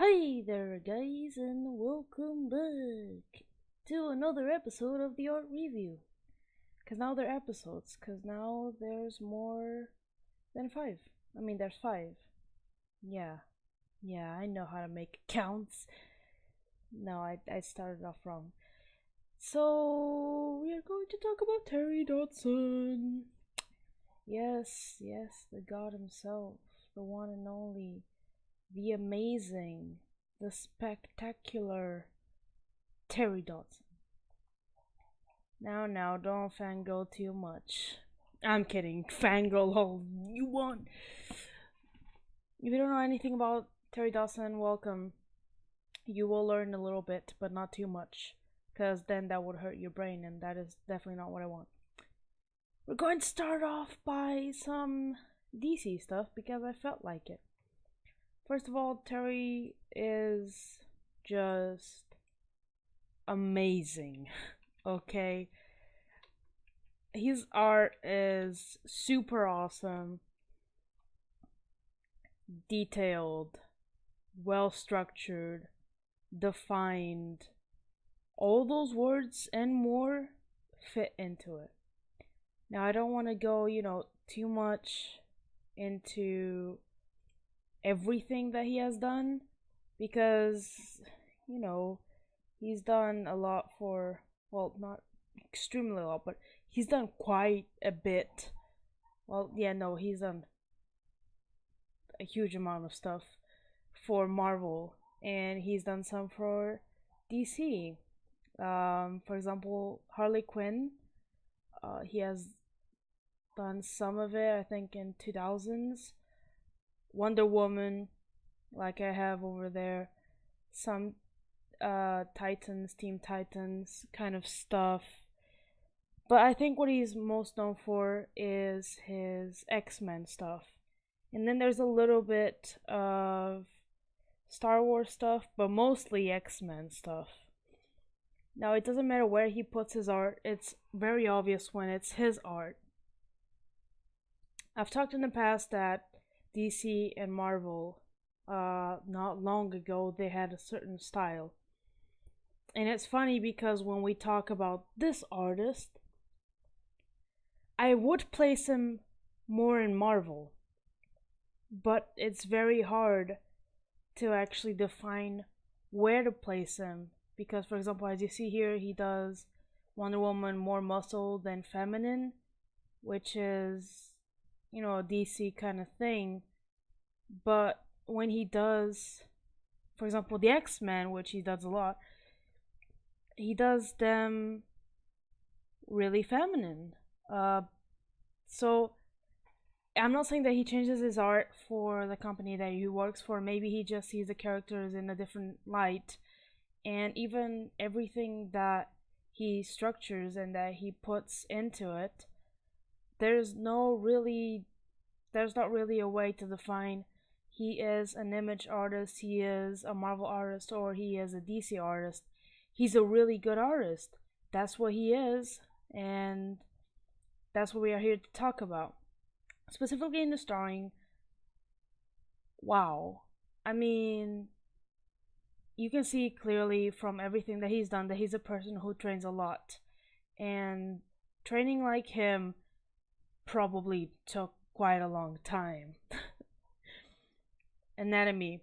Hey there, guys, and welcome back to another episode of the Art Review. Cause now they're episodes, cause now there's more than five. I mean, there's five. Yeah, yeah, I know how to make counts. No, I started off wrong. So, we are going to talk about Terry Dodson. Yes, the god himself, the one and only, the amazing, the spectacular Terry Dodson. Now, don't fangirl too much. I'm kidding. Fangirl all you want. If you don't know anything about Terry Dodson, welcome. You will learn a little bit, but not too much. Because then that would hurt your brain, and that is definitely not what I want. We're going to start off by some DC stuff because I felt like it. First of all, Terry is just amazing. Okay? His art is super awesome, detailed, well structured, defined. All those words and more fit into it. Now, I don't want to go, too much into everything that he has done because, you know, he's done a lot for, well, not extremely a lot, but he's done quite a bit. Well, yeah, no, he's done a huge amount of stuff for Marvel, and he's done some for DC. For example, Harley Quinn. He has done some of it, I think, in 2000s. Wonder Woman, like I have over there. Some Titans, Team Titans kind of stuff. But I think what he's most known for is his X-Men stuff. And then there's a little bit of Star Wars stuff, but mostly X-Men stuff. Now, it doesn't matter where he puts his art, it's very obvious when it's his art. I've talked in the past that DC and Marvel, not long ago, they had a certain style. And it's funny because when we talk about this artist, I would place him more in Marvel. But it's very hard to actually define where to place him. Because, for example, as you see here, he does Wonder Woman more muscle than feminine, which is, a DC kind of thing. But when he does, for example, the X-Men, which he does a lot, he does them really feminine. So I'm not saying that he changes his art for the company that he works for. Maybe he just sees the characters in a different light. And even everything that he structures and that he puts into it, there's not really a way to define he is an image artist, he is a Marvel artist, or he is a DC artist. He's a really good artist. That's what he is, and that's what we are here to talk about. Specifically in the starring, wow. I mean, you can see clearly from everything that he's done that he's a person who trains a lot. And training like him probably took quite a long time. Anatomy,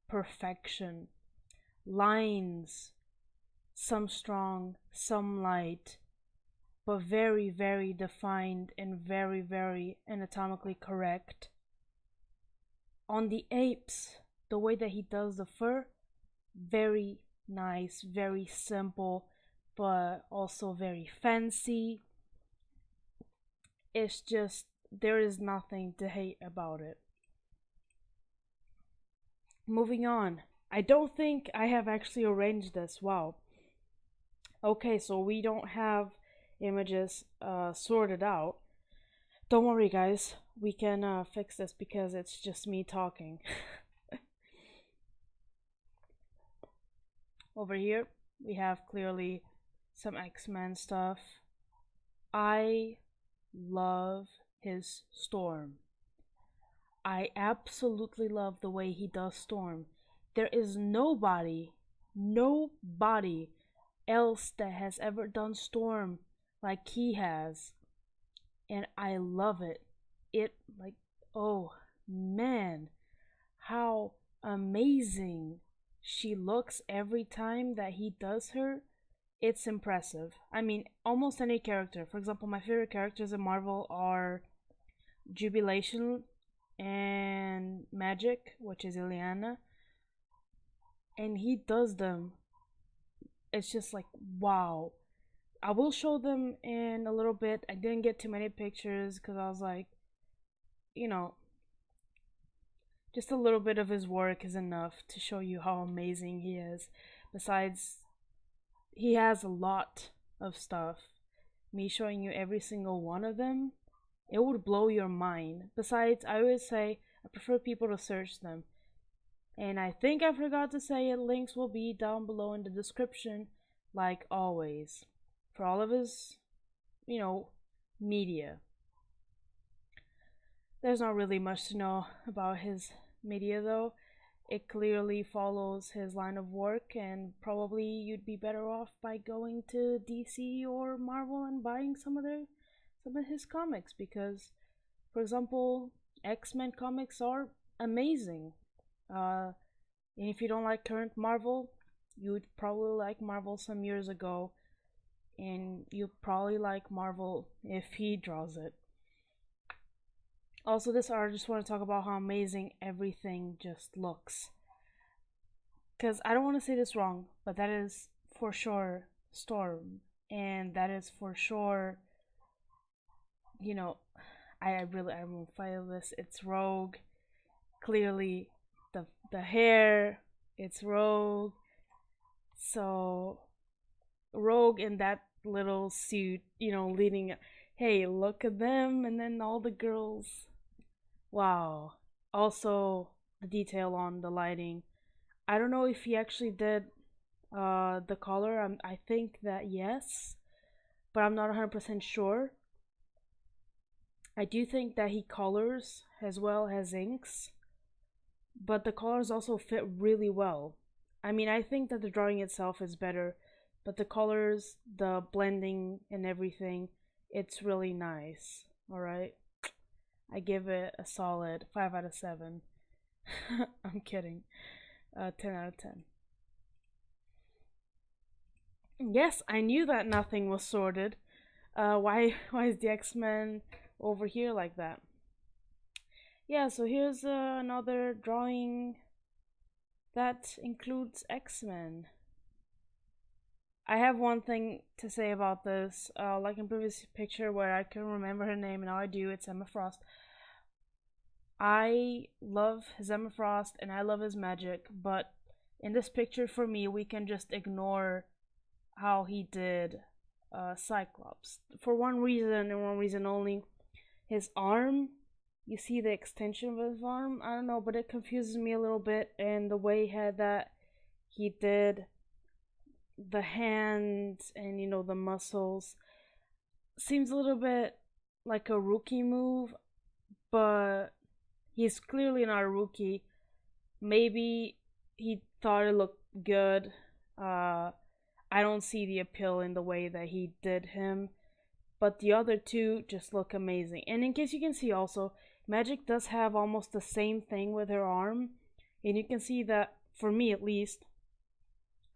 perfection, lines, some strong, some light, but very, very defined and very, very anatomically correct. On the apes, the way that he does the fur, very nice, very simple, but also very fancy. It's just, there is nothing to hate about it. Moving on. I don't think I have actually arranged this. Wow. Okay, so we don't have images sorted out. Don't worry, guys. We can fix this because it's just me talking. Over here, we have clearly some X-Men stuff. I love his Storm. I absolutely love the way he does Storm. There is nobody else that has ever done Storm like he has. And I love it. It, like, oh man, how amazing she looks every time that he does her. It's impressive. I mean, almost any character. For example, my favorite characters in Marvel are Jubilation and Magic, which is Ileana, and he does them. It's just like, wow. I will show them in a little bit. I didn't get too many pictures because I was like, you know, just a little bit of his work is enough to show you how amazing he is. Besides, he has a lot of stuff. Me showing you every single one of them, it would blow your mind. Besides, I always say I prefer people to search them. And I think I forgot to say it, links will be down below in the description, like always, for all of his, you know, media. There's not really much to know about his media though. It clearly follows his line of work, and probably you'd be better off by going to DC or Marvel and buying some of his comics, because, for example, X-Men comics are amazing. And if you don't like current Marvel, you would probably like Marvel some years ago, and you'll probably like Marvel if he draws it. Also, this art, I just want to talk about how amazing everything just looks. Because I don't want to say this wrong, but that is for sure Storm. And that is for sure, you know, I won't fight this. It's Rogue. Clearly, the hair, it's Rogue. So, Rogue in that little suit, leading. Hey, look at them, and then all the girls. Wow. Also, the detail on the lighting. I don't know if he actually did the color. I think that yes, but I'm not 100% sure. I do think that he colors as well as inks, but the colors also fit really well. I mean, I think that the drawing itself is better, but the colors, the blending, and everything, it's really nice. Alright? I give it a solid 5 out of 7. I'm kidding. 10 out of 10. Yes, I knew that nothing was sorted. Why is the X-Men over here like that? Yeah, so here's another drawing that includes X-Men. I have one thing to say about this. Like in previous picture where I couldn't remember her name, now I do. It's Emma Frost. I love his Emma Frost and I love his magic, but in this picture, for me, we can just ignore how he did Cyclops. For one reason and one reason only, his arm. You see the extension of his arm? I don't know, but it confuses me a little bit, and the way he did the hands and the muscles seems a little bit like a rookie move, but he's clearly not a rookie. Maybe he thought it looked good. I don't see the appeal in the way that he did him, but the other two just look amazing. And in case you can see also, Magic does have almost the same thing with her arm, and you can see that, for me at least,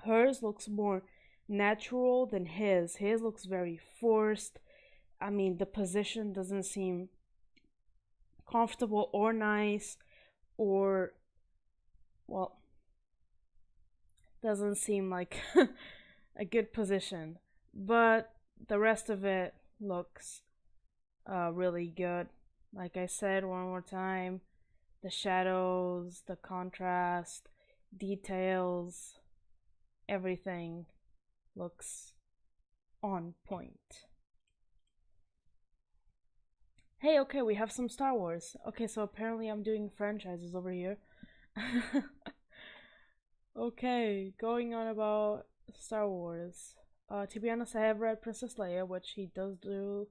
hers looks more natural than his. His looks very forced. I mean, the position doesn't seem comfortable or nice, or, well, doesn't seem like a good position. But the rest of it looks really good. Like I said one more time, the shadows, the contrast, details, everything looks on point. Hey, okay, we have some Star Wars. Okay, so apparently I'm doing franchises over here. Okay, going on about Star Wars. To be honest, I have read Princess Leia, which he does do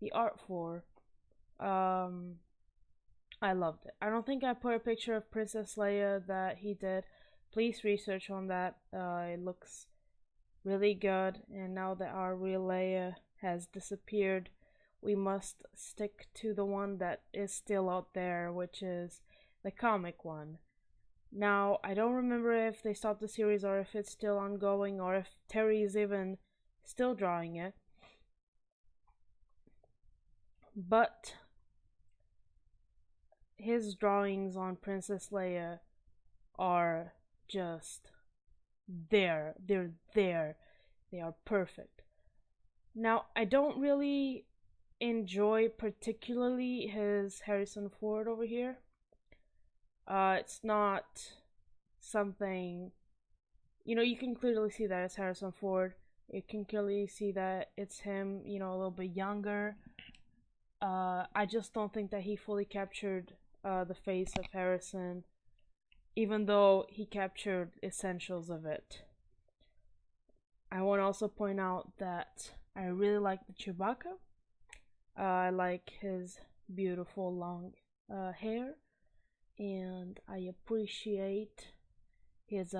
the art for. I loved it. I don't think I put a picture of Princess Leia that he did, Please research on that. It looks really good. And now that our real Leia has disappeared, we must stick to the one that is still out there, which is the comic one. Now, I don't remember if they stopped the series or if it's still ongoing or if Terry is even still drawing it. But his drawings on Princess Leia are just there. They're there. They are perfect. Now, I don't really enjoy particularly his Harrison Ford over here. It's not something, you can clearly see that it's Harrison Ford. You can clearly see that it's him, a little bit younger. I just don't think that he fully captured the face of Harrison, even though he captured essentials of it. I want to also point out that I really like the Chewbacca. I like his beautiful long hair, and I appreciate his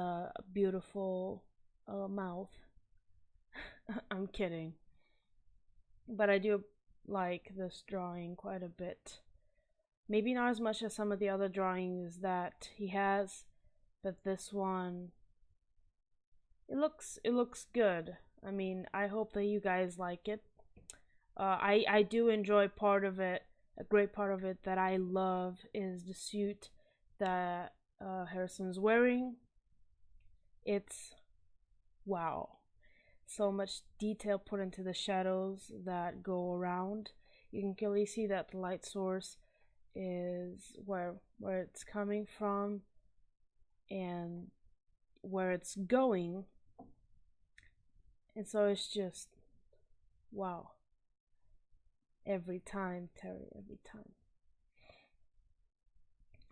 beautiful mouth. I'm kidding. But I do like this drawing quite a bit. Maybe not as much as some of the other drawings that he has, but this one, it looks good. I mean, I hope that you guys like it. I do enjoy part of it. A great part of it that I love is the suit that Harrison's wearing. It's wow. So much detail put into the shadows that go around. You can clearly see that the light source is where it's coming from and where it's going. And so it's just wow. Every time, Terry, every time.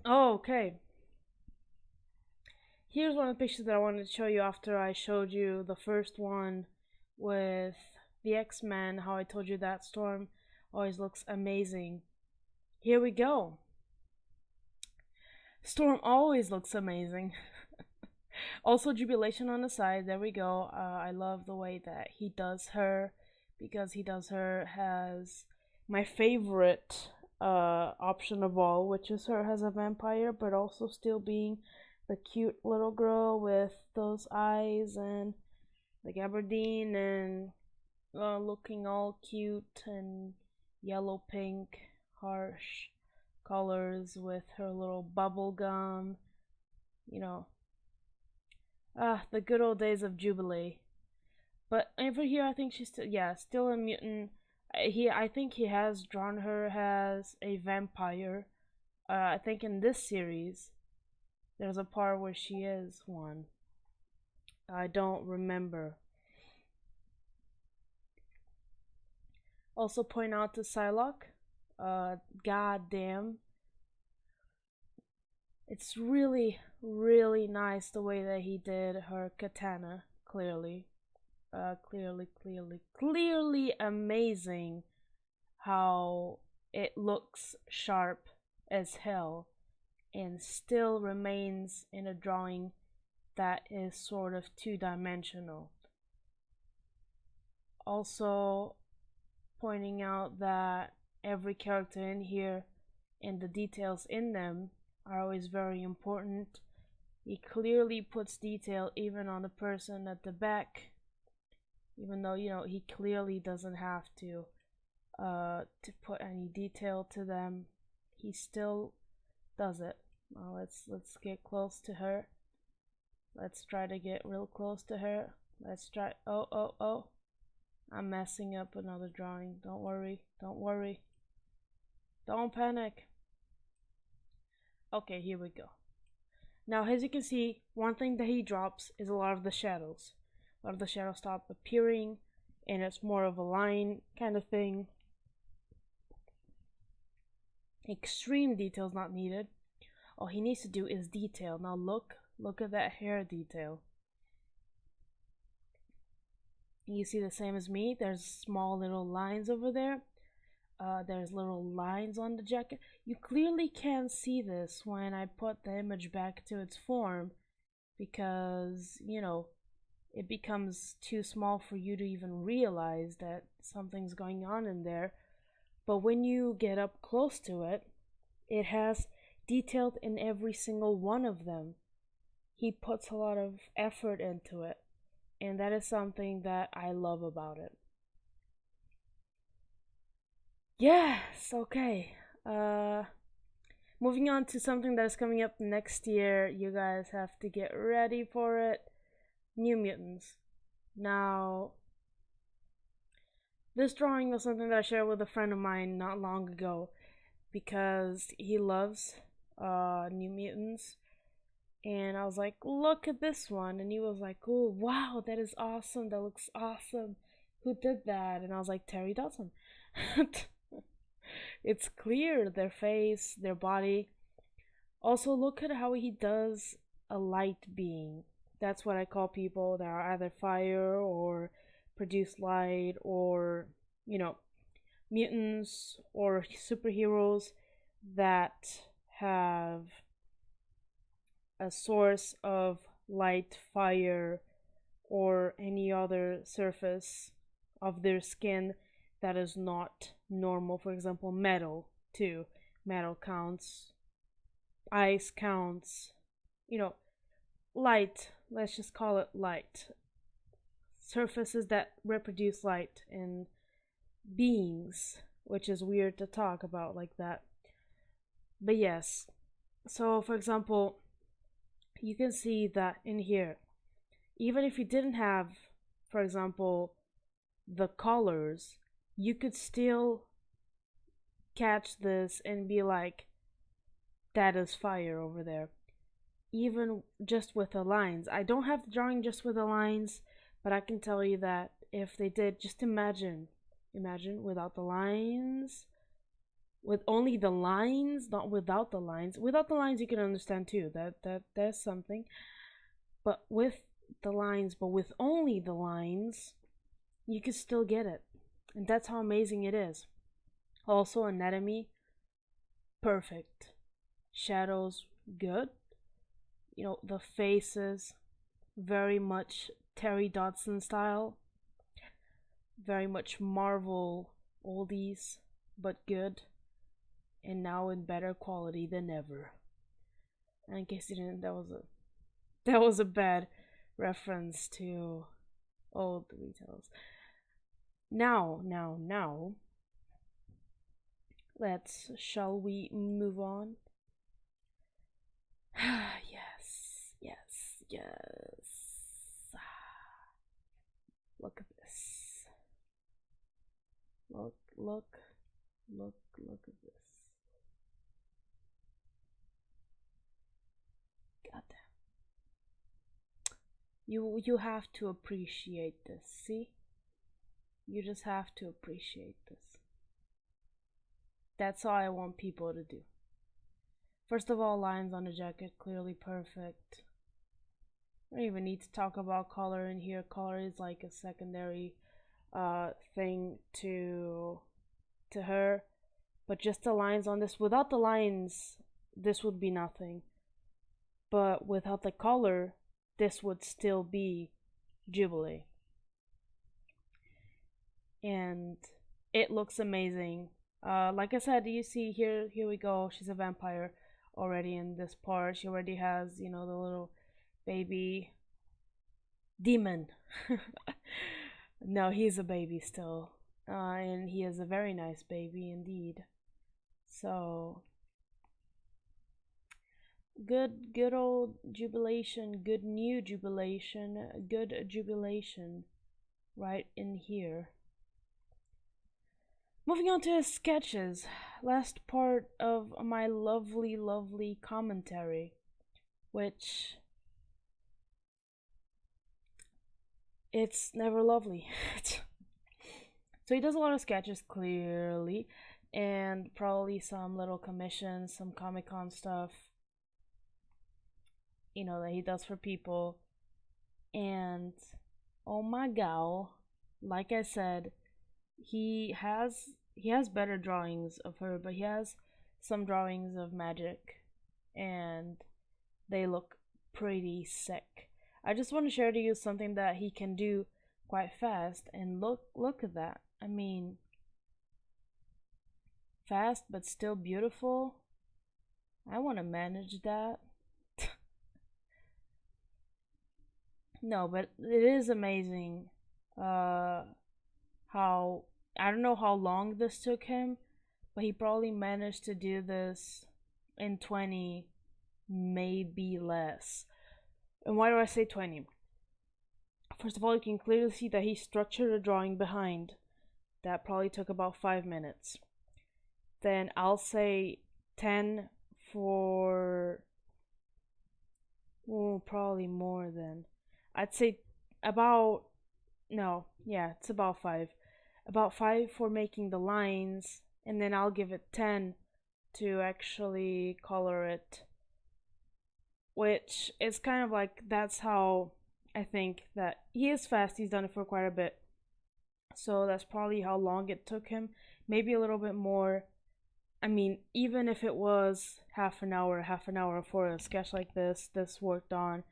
Oh, okay. Here's one of the pictures that I wanted to show you after I showed you the first one with the X-Men, how I told you that Storm always looks amazing. Here we go. Storm always looks amazing. Also, Jubilation on the side. There we go. I love the way that he does her, because he does her has my favorite option of all, which is her as a vampire, but also still being the cute little girl with those eyes and the gabardine and looking all cute and yellow pink harsh colors with her little bubble gum, you know. The good old days of Jubilee. But over here, I think she's still a mutant. I think he has drawn her as a vampire. I think in this series, there's a part where she is one. I don't remember. Also point out to Psylocke. Goddamn. It's really, really nice the way that he did her katana, clearly. Clearly amazing how it looks sharp as hell and still remains in a drawing that is sort of two-dimensional. Also pointing out that every character in here and the details in them are always very important. He clearly puts detail even on the person at the back, even though he clearly doesn't have to put any detail to them. He still does it. Now let's get close to her. Let's try to get real close to her. Let's try. Oh, I'm messing up another drawing. Don't worry. Don't panic. Okay, here we go. Now, as you can see, one thing that he drops is a lot of the shadows. A lot of the shadows stop appearing, and it's more of a line kind of thing. Extreme details not needed. All he needs to do is detail. Now look at that hair detail. You see the same as me. There's small little lines over there. There's little lines on the jacket. You clearly can see this when I put the image back to its form, because, it becomes too small for you to even realize that something's going on in there. But when you get up close to it, it has detailed in every single one of them. He puts a lot of effort into it, and that is something that I love about it. Yes, okay. Uh Moving on to something that is coming up next year. You guys have to get ready for it. New Mutants. Now, this drawing was something that I shared with a friend of mine not long ago because he loves New Mutants. And I was like, look at this one. And he was like, oh, wow, that is awesome. That looks awesome. Who did that? And I was like, Terry Dodson. It's clear, their face, their body. Also, look at how he does a light being. That's what I call people that are either fire or produce light, or, you know, mutants or superheroes that have a source of light, fire, or any other surface of their skin that is not normal. For example, metal, too. Metal counts, ice counts, you know, light, let's just call it light. Surfaces that reproduce light in beings, which is weird to talk about like that. But yes, so for example, you can see that in here, even if you didn't have, for example, the colors, you could still catch this and be like, that is fire over there. Even just with the lines. I don't have the drawing just with the lines, but I can tell you that if they did, just imagine without the lines, with only the lines, not without the lines. Without the lines, you can understand too. That there's something, but with the lines, but with only the lines, you can still get it, and that's how amazing it is. Also, anatomy, perfect. Shadows, good. The faces, very much Terry Dodson style, very much Marvel oldies, but good, and now in better quality than ever. And in case you didn't, that was a bad reference to old retails. Now, shall we move on? Yes. Look at this. Look at this. Goddamn. You have to appreciate this, see? You just have to appreciate this. That's all I want people to do. First of all, lines on the jacket, clearly perfect. I don't even need to talk about color in here. Color is like a secondary thing to her. But just the lines on this. Without the lines, this would be nothing. But without the color, this would still be Jubilee. And it looks amazing. Like I said, you see here we go. She's a vampire already in this part. She already has, the little baby demon. No, he's a baby still. And he is a very nice baby indeed. So good old jubilation, good new jubilation, good jubilation right in here. Moving on to his sketches, last part of my lovely commentary, which it's never lovely. So he does a lot of sketches, clearly, and probably some little commissions, some Comic-Con stuff, that he does for people. And oh my god, like I said, he has better drawings of her, but he has some drawings of Magic, and they look pretty sick. I just want to share to you something that he can do quite fast, and look at that. I mean, fast but still beautiful. I want to manage that. No, but it is amazing uh how I don't know how long this took him, but he probably managed to do this in 20, maybe less. And why do I say 20? First of all, you can clearly see that he structured a drawing behind. That probably took about 5 minutes. Then I'll say 10 for. Oh, probably more than. I'd say about. No, yeah, it's about 5. About 5 for making the lines, and then I'll give it 10 to actually color it. Which is kind of like that's how I think that he is fast. He's done it for quite a bit. So that's probably how long it took him. Maybe a little bit more. I mean, even if it was half an hour for a sketch like this worked on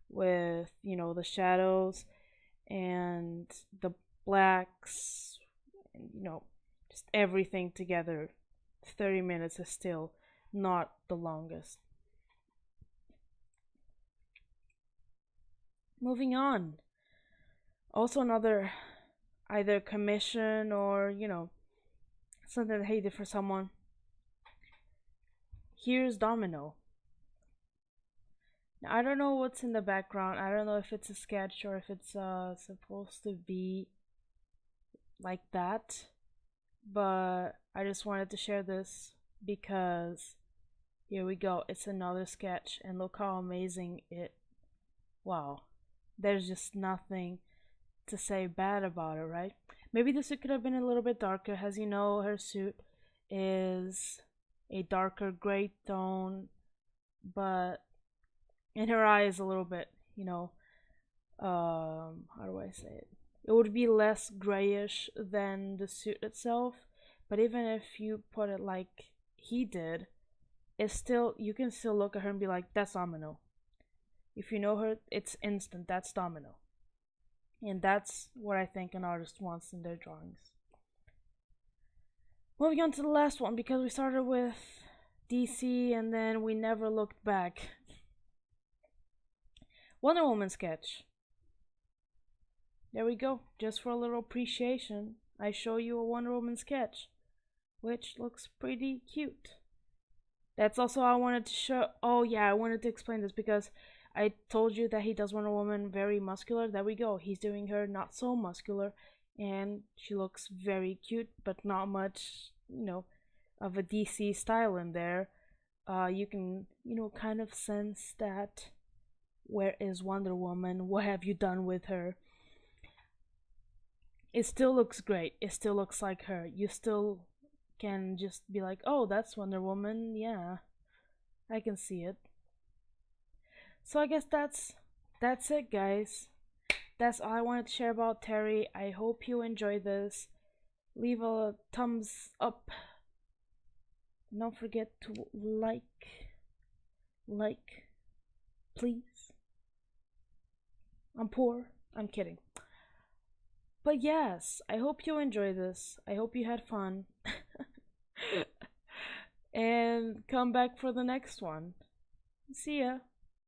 with, the shadows and the blacks, and, just everything together. 30 minutes is still not the longest. Moving on. Also, another either commission or, something that he did for someone. Here's Domino. Now, I don't know what's in the background. I don't know if it's a sketch or if it's supposed to be like that. But I just wanted to share this because here we go. It's another sketch, and look how amazing it. Wow. There's just nothing to say bad about it, right? Maybe the suit could have been a little bit darker. As you know, her suit is a darker gray tone, but in her eyes a little bit, how do I say it? It would be less grayish than the suit itself, but even if you put it like he did, it's still, you can still look at her and be like, that's Domino. If you know her, it's instant, that's Domino. And that's what I think an artist wants in their drawings. Moving on to the last one, because we started with DC and then we never looked back. Wonder Woman sketch. There we go. Just for a little appreciation, I show you a Wonder Woman sketch, which looks pretty cute. That's also I wanted to show. Oh yeah, I wanted to explain this because I told you that he does Wonder Woman very muscular. There we go. He's doing her not so muscular, and she looks very cute, but not much, of a DC style in there. You can, kind of sense that. Where is Wonder Woman? What have you done with her? It still looks great. It still looks like her. You still can just be like, oh, that's Wonder Woman. Yeah, I can see it. So I guess that's it, guys. That's all I wanted to share about Terry. I hope you enjoyed this. Leave a thumbs up. Don't forget to like, please. I'm poor. I'm kidding. But yes, I hope you enjoyed this. I hope you had fun. And come back for the next one. See ya.